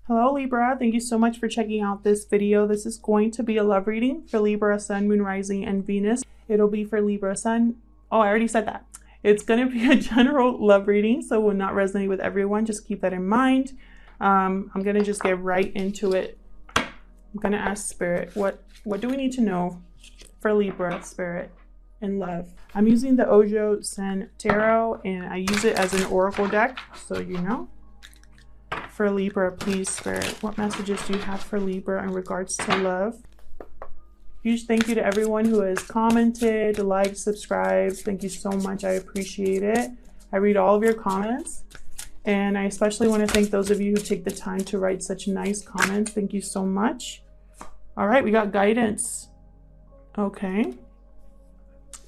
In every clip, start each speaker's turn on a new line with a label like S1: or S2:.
S1: Hello Libra, thank you so much for checking out this video. This is going to be a love reading for Libra, Sun, Moon, Rising, and Venus. It'll be for Libra, Sun. Oh, I already said that. It's going to be a general love reading, so it will not resonate with everyone. Just keep that in mind. I'm going to just get right into it. I'm going to ask Spirit, what do we need to know for Libra, Spirit, and love? I'm using the Ojo Sen Tarot, and I use it as an oracle deck, so you know. For Libra, please, Spirit, what messages do you have for Libra in regards to love? Huge thank you to everyone who has commented, liked, subscribed. Thank you so much. I appreciate it. I read all of your comments, and I especially want to thank those of you who take the time to write such nice comments. Thank you so much. All right, we got guidance. Okay.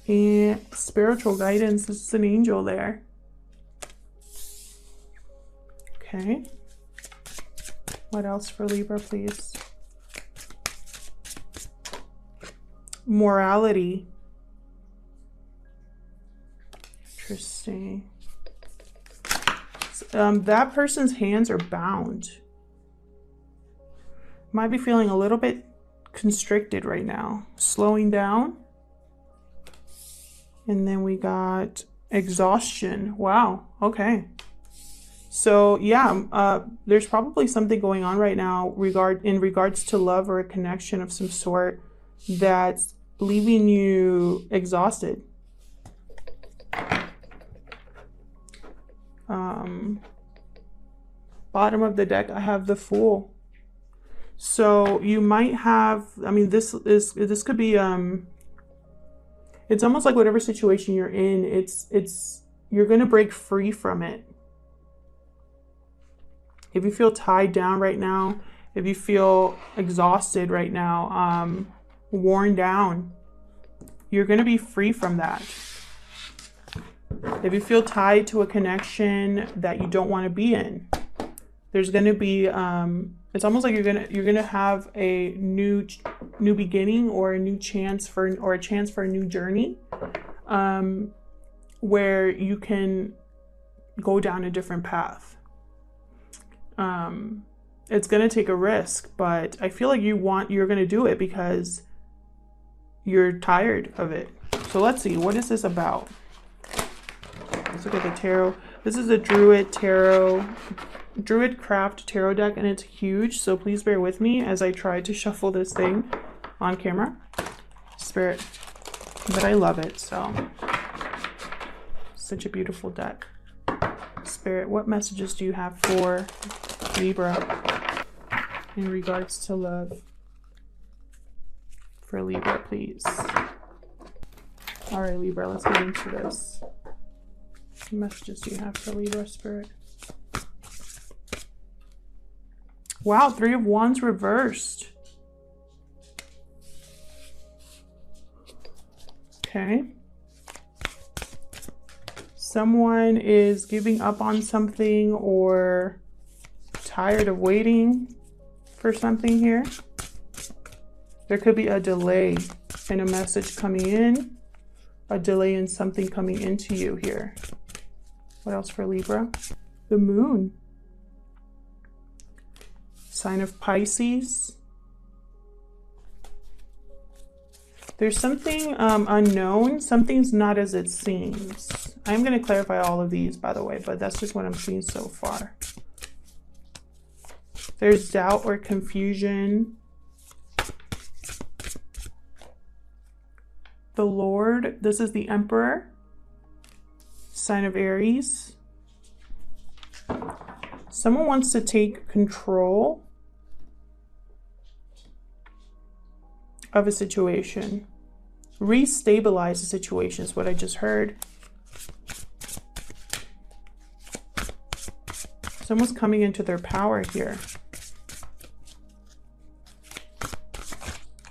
S1: And spiritual guidance. This is an angel there. Okay. What else for Libra, please? Morality. Interesting. That person's hands are bound. Might be feeling a little bit constricted right now. Slowing down. And then we got exhaustion. Wow. Okay. So yeah, there's probably something going on right now in regards to love or a connection of some sort that's leaving you exhausted. Bottom of the deck, I have the Fool. So you might have, I mean, this could be, it's almost like whatever situation you're in, you're going to break free from it. If you feel tied down right now, if you feel exhausted right now, worn down, you're going to be free from that. If you feel tied to a connection that you don't want to be in, there's going to be, it's almost like you're going to have a new beginning or a new chance or a chance for a new journey, where you can go down a different path. It's going to take a risk, but I feel like you're going to do it because you're tired of it. So let's see, what is this about? Let's look at the tarot. This is a Druid Craft Tarot deck, and it's huge. So please bear with me as I try to shuffle this thing on camera. Spirit, but I love it. So such a beautiful deck. Spirit, what messages do you have for Libra in regards to love? For Libra, please. All right, Libra, let's get into this. What messages do you have for Libra, Spirit? Wow, 3 of Wands reversed. Okay. Someone is giving up on something or tired of waiting for something here. There could be a delay in a message coming in, a delay in something coming into you here. What else for Libra? The Moon. Sign of Pisces. There's something unknown. Something's not as it seems. I'm going to clarify all of these, by the way, but that's just what I'm seeing so far. There's doubt or confusion. The Lord. This is the Emperor. Sign of Aries. Someone wants to take control of a situation. Restabilize the situation is what I just heard. Someone's coming into their power here.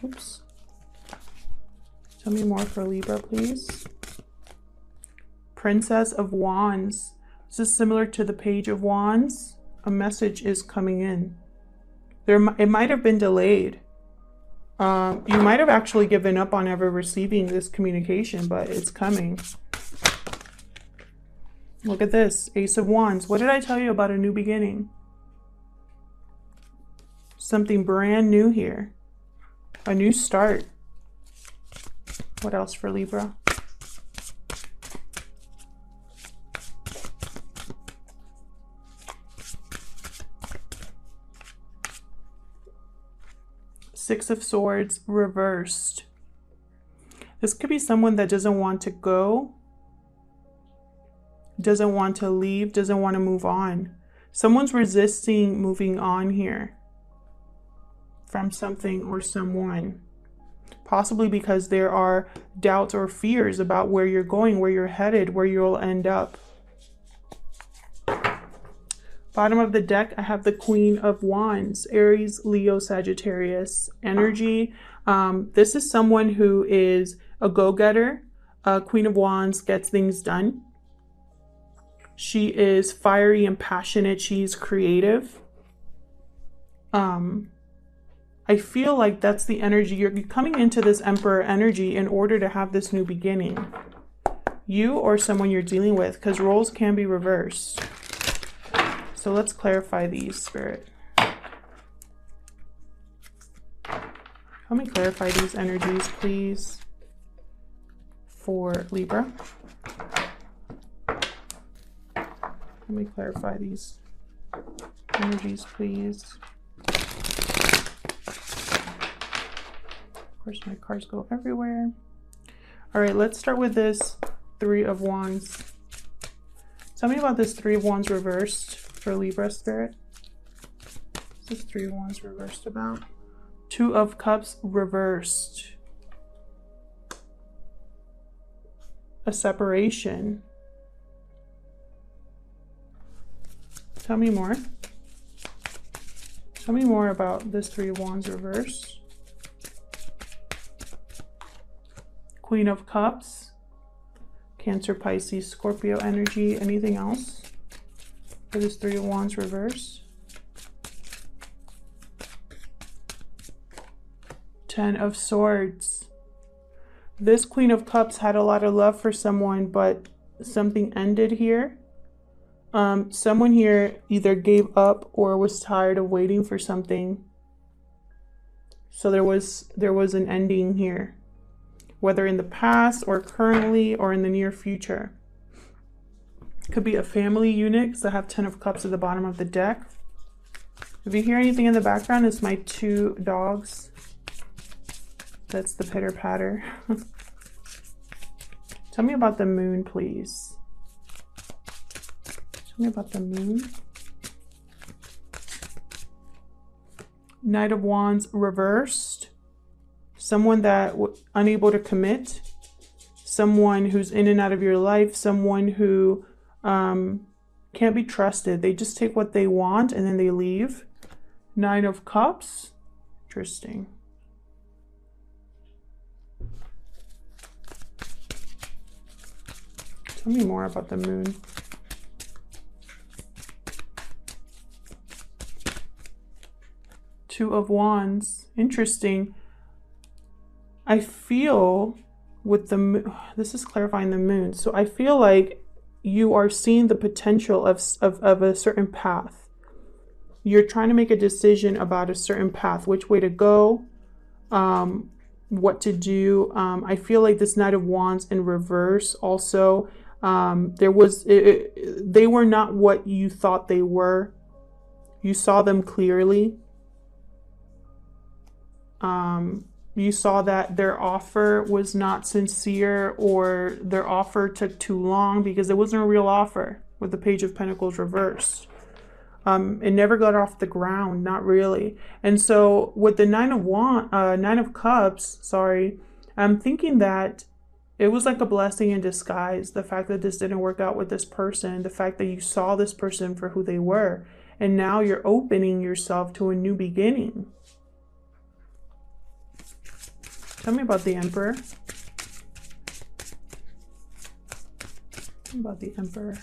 S1: Oops. Tell me more for Libra, please. Princess of Wands. This is similar to the Page of Wands. A message is coming in. It might have been delayed. You might have actually given up on ever receiving this communication, but it's coming. Look at this, Ace of Wands. What did I tell you about a new beginning? Something brand new here. A new start. What else for Libra? Six of Swords reversed. This could be someone that doesn't want to go, doesn't want to leave, doesn't want to move on. Someone's resisting moving on here from something or someone. Possibly because there are doubts or fears about where you're going, where you're headed, where you'll end up. Bottom of the deck, I have the Queen of Wands, Aries, Leo, Sagittarius energy. This is someone who is a go-getter. Queen of Wands gets things done. She is fiery and passionate. She's creative. I feel like that's the energy. You're coming into this Emperor energy in order to have this new beginning. You or someone you're dealing with, because roles can be reversed. So let's clarify these, Spirit. Help me clarify these energies, please, for Libra. Let me clarify these energies, please. Of course, my cards go everywhere. All right, let's start with this Three of Wands. Tell me about this Three of Wands reversed for Libra, Spirit. What's this Three of Wands reversed about? Two of Cups reversed. A separation. Tell me more. Tell me more about this Three of Wands reversed. Queen of Cups. Cancer, Pisces, Scorpio energy. Anything else for this Three of Wands reverse? Ten of Swords. This Queen of Cups had a lot of love for someone, but something ended here. Someone here either gave up or was tired of waiting for something. So there was an ending here, whether in the past or currently or in the near future. Could be a family unit, because I have 10 of Cups at the bottom of the deck. If you hear anything in the background, it's my two dogs. That's the pitter patter. Tell me about the moon, please. Tell me about the moon. Knight of Wands reversed. Someone that unable to commit. Someone who's in and out of your life. Someone who can't be trusted. They just take what they want and then they leave. Nine of Cups. Interesting. Tell me more about the moon. Two of Wands. Interesting. I feel with the moon, this is clarifying the moon. So I feel like you are seeing the potential of a certain path. You're trying to make a decision about a certain path, which way to go, what to do. I feel like this Knight of Wands in reverse also, they were not what you thought they were. You saw them clearly. You saw that their offer was not sincere, or their offer took too long, because it wasn't a real offer with the Page of Pentacles reversed. It never got off the ground, not really. And so with the Nine of Cups, sorry, I'm thinking that it was like a blessing in disguise. The fact that this didn't work out with this person, the fact that you saw this person for who they were, and now you're opening yourself to a new beginning. Tell me about the Emperor. Tell me about the Emperor.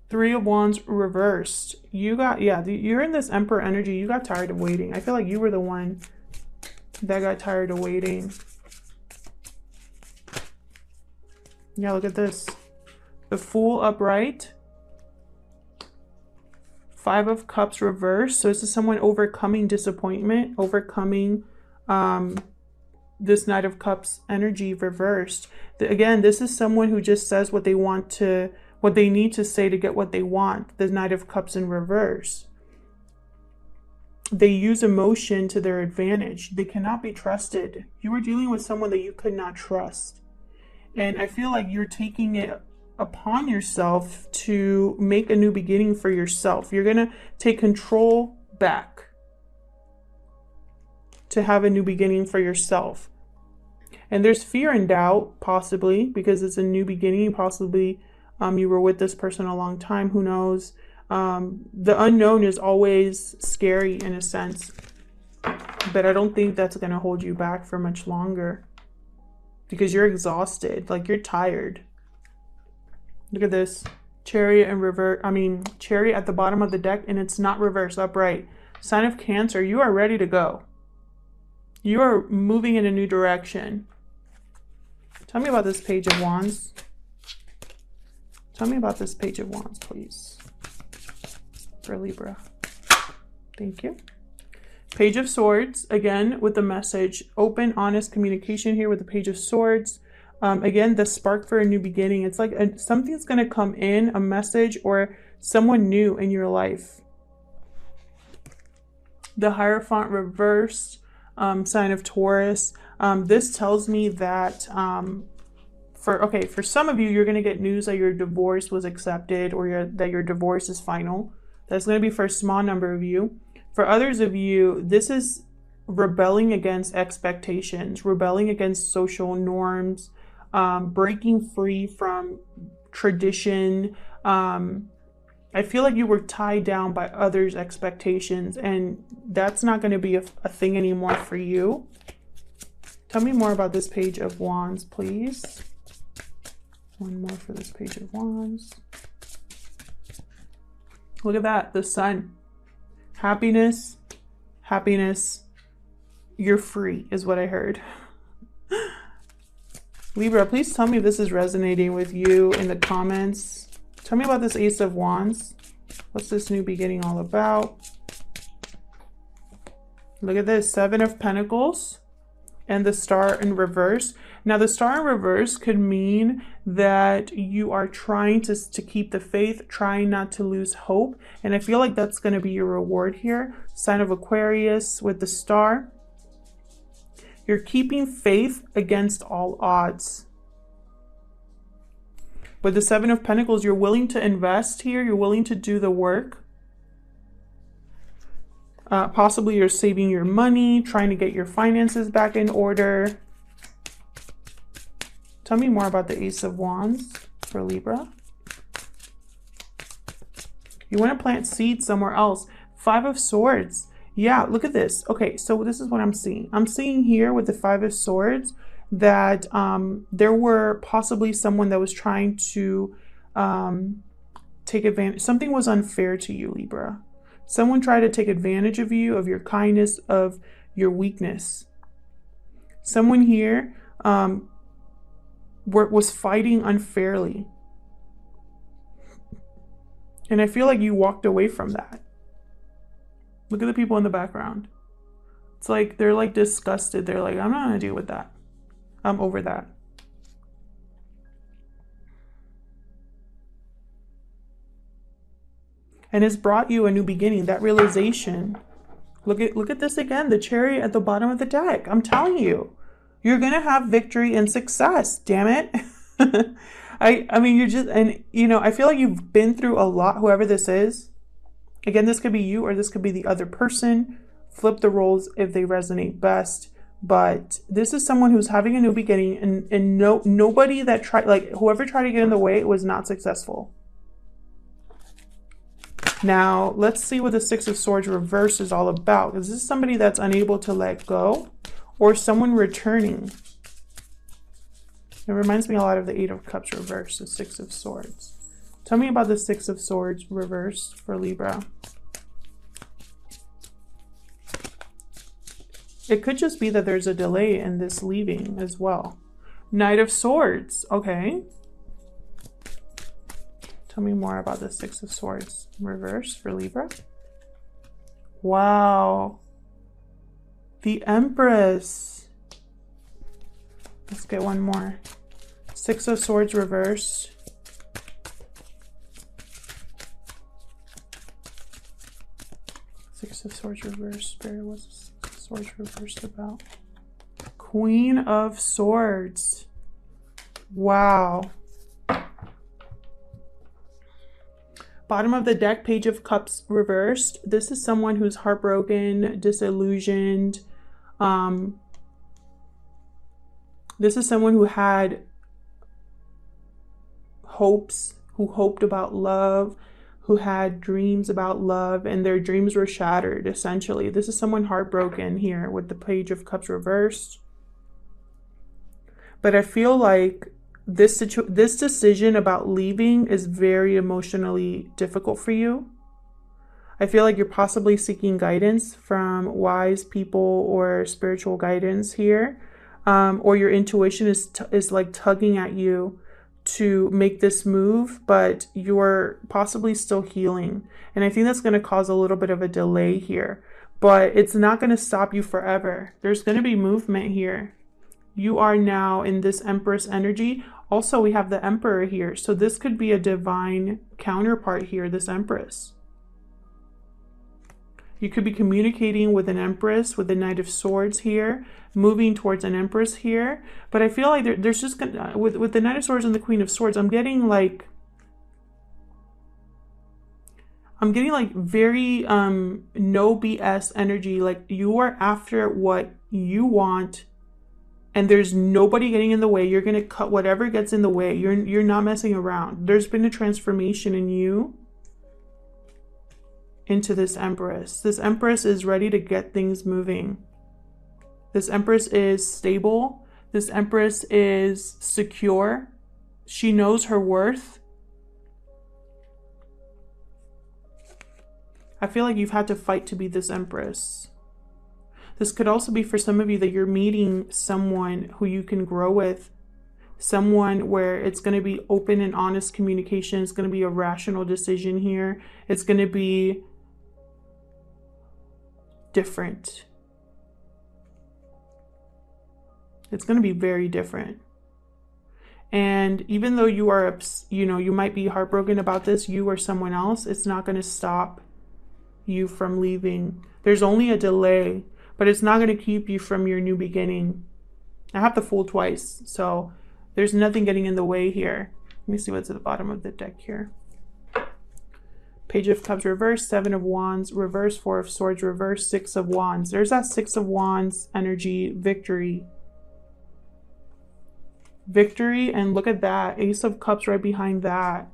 S1: Three of Wands reversed. You got, yeah, you're in this Emperor energy. You got tired of waiting. I feel like you were the one that got tired of waiting. Yeah, look at this. The Fool upright. Five of Cups reversed. So this is someone overcoming disappointment, overcoming this Knight of Cups energy reversed. Again, this is someone who just says what they want to, what they need to say to get what they want. The Knight of Cups in reverse. They use emotion to their advantage. They cannot be trusted. You are dealing with someone that you could not trust. And I feel like you're taking it upon yourself to make a new beginning for yourself. You're going to take control back to have a new beginning for yourself. And there's fear and doubt, possibly, because it's a new beginning. Possibly you were with this person a long time. Who knows? The unknown is always scary in a sense, but I don't think that's going to hold you back for much longer because you're exhausted, like you're tired. Look at this, Chariot and revert. Chariot at the bottom of the deck, and it's not reversed, upright. Sign of Cancer, you are ready to go. You are moving in a new direction. Tell me about this Page of Wands. Tell me about this Page of Wands, please. For Libra. Thank you. Page of Swords, again, with the message, open, honest communication here with the Page of Swords. Again, the spark for a new beginning. It's like something's going to come in, a message or someone new in your life. The Hierophant reversed, sign of Taurus. This tells me that for some of you, you're going to get news that your divorce was accepted or that your divorce is final. That's going to be for a small number of you. For others of you, this is rebelling against expectations, rebelling against social norms, breaking free from tradition. I feel like you were tied down by others' expectations, and that's not going to be a thing anymore for you. Tell me more about this Page of Wands, please. One more for this Page of Wands. Look at that, the Sun. Happiness, happiness, you're free is what I heard. Libra, please tell me if this is resonating with you in the comments. Tell me about this Ace of Wands. What's this new beginning all about? Look at this, Seven of Pentacles and the Star in reverse. Now the Star in reverse could mean that you are trying to keep the faith, trying not to lose hope. And I feel like that's going to be your reward here. Sign of Aquarius with the Star. You're keeping faith against all odds. With the Seven of Pentacles, you're willing to invest here. You're willing to do the work. Possibly you're saving your money, trying to get your finances back in order. Tell me more about the Ace of Wands for Libra. You want to plant seeds somewhere else. Five of Swords. Yeah, look at this. Okay, so this is what I'm seeing. I'm seeing here with the Five of Swords that there were possibly someone that was trying to take advantage. Something was unfair to you, Libra. Someone tried to take advantage of you, of your kindness, of your weakness. Someone here was fighting unfairly. And I feel like you walked away from that. Look at the people in the background. It's like they're like disgusted. They're like, I'm not going to deal with that. I'm over that. And it's brought you a new beginning, that realization. Look at this again, the Chariot at the bottom of the deck. I'm telling you, you're going to have victory and success, damn it. I mean, you're just, and you know, I feel like you've been through a lot, whoever this is. Again, this could be you or this could be the other person. Flip the roles if they resonate best. But this is someone who's having a new beginning, and nobody that tried, like whoever tried to get in the way was not successful. Now, let's see what the Six of Swords reverse is all about. Is this somebody that's unable to let go or someone returning? It reminds me a lot of the Eight of Cups reverse, the Six of Swords. Tell me about the Six of Swords reverse for Libra. It could just be that there's a delay in this leaving as well. Knight of Swords, okay. Tell me more about the Six of Swords in reverse for Libra. Wow. The Empress. Let's get one more. Six of Swords reversed. Six of Swords reversed. Spirit, what's the Six of Swords reversed about? Queen of Swords. Wow. Bottom of the deck, Page of Cups reversed. This is someone who's heartbroken, disillusioned. This is someone who had hopes, who hoped about love, who had dreams about love, and their dreams were shattered, essentially. This is someone heartbroken here with the Page of Cups reversed. But I feel like this decision about leaving is very emotionally difficult for you. I feel like you're possibly seeking guidance from wise people or spiritual guidance here, or your intuition is like tugging at you to make this move, but you're possibly still healing. And I think that's going to cause a little bit of a delay here, but it's not going to stop you forever. There's going to be movement here. You are now in this Empress energy. Also, we have the Emperor here. So this could be a divine counterpart here, this Empress. You could be communicating with an Empress, with the Knight of Swords here, moving towards an Empress here. But I feel like there's just gonna, with the Knight of Swords and the Queen of Swords, I'm getting like very no BS energy. Like you are after what you want, and there's nobody getting in the way. You're gonna cut whatever gets in the way. You're not messing around. There's been a transformation in you into this Empress. This Empress is ready to get things moving. This Empress is stable. This Empress is secure. She knows her worth. I feel like you've had to fight to be this Empress. This could also be for some of you that you're meeting someone who you can grow with. Someone where it's going to be open and honest communication. It's going to be a rational decision here. It's going to be different. It's going to be very different. And even though you are, you might be heartbroken about this, you or someone else, it's not going to stop you from leaving. There's only a delay, but it's not going to keep you from your new beginning. I have the Fool twice, so there's nothing getting in the way here. Let me see what's at the bottom of the deck here. Page of Cups reverse, Seven of Wands reverse, Four of Swords reverse, Six of Wands. There's that Six of Wands energy, victory. Victory, and look at that, Ace of Cups right behind that.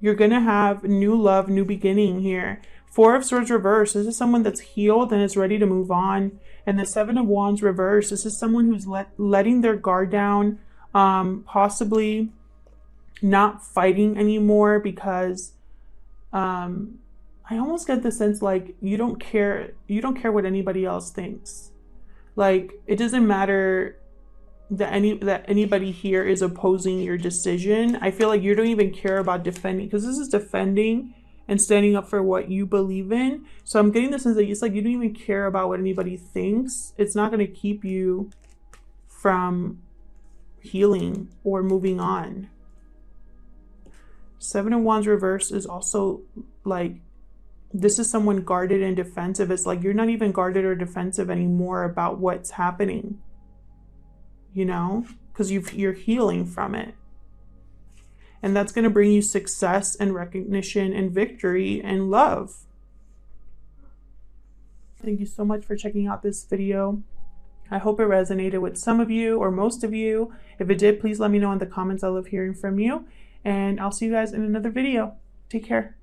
S1: You're going to have new love, new beginning here. Four of Swords reverse, this is someone that's healed and is ready to move on. And the Seven of Wands reverse, this is someone who's letting their guard down, possibly not fighting anymore because I almost get the sense like you don't care what anybody else thinks. Like it doesn't matter that anybody here is opposing your decision. I feel like you don't even care about defending, because this is defending and standing up for what you believe in. So I'm getting the sense that it's like you don't even care about what anybody thinks. It's not going to keep you from healing or moving on. Seven of Wands reverse is also like, this is someone guarded and defensive. It's like you're not even guarded or defensive anymore about what's happening, you know, because you're healing from it. And that's going to bring you success and recognition and victory and love. Thank you so much for checking out this video. I hope it resonated with some of you or most of you. If it did, please let me know in the comments. I love hearing from you. And I'll see you guys in another video. Take care.